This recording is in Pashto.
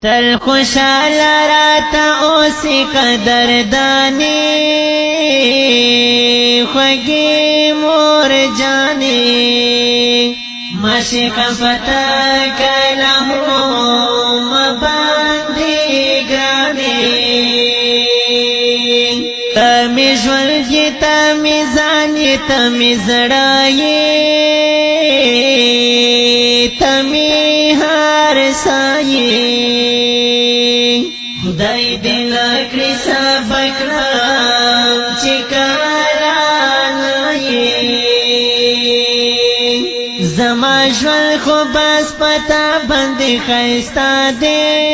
تل خوشحال راتا اوسی قدردانی خوگی مور جانی مشق فتا کلمو مباندی گرانی تمی جولگی تمی زانی تمی زڑائی تمی ہر سائی خدای دل کړی سبق رام چې کارانای زما ژوند خو بس پتا باندې خیستا دی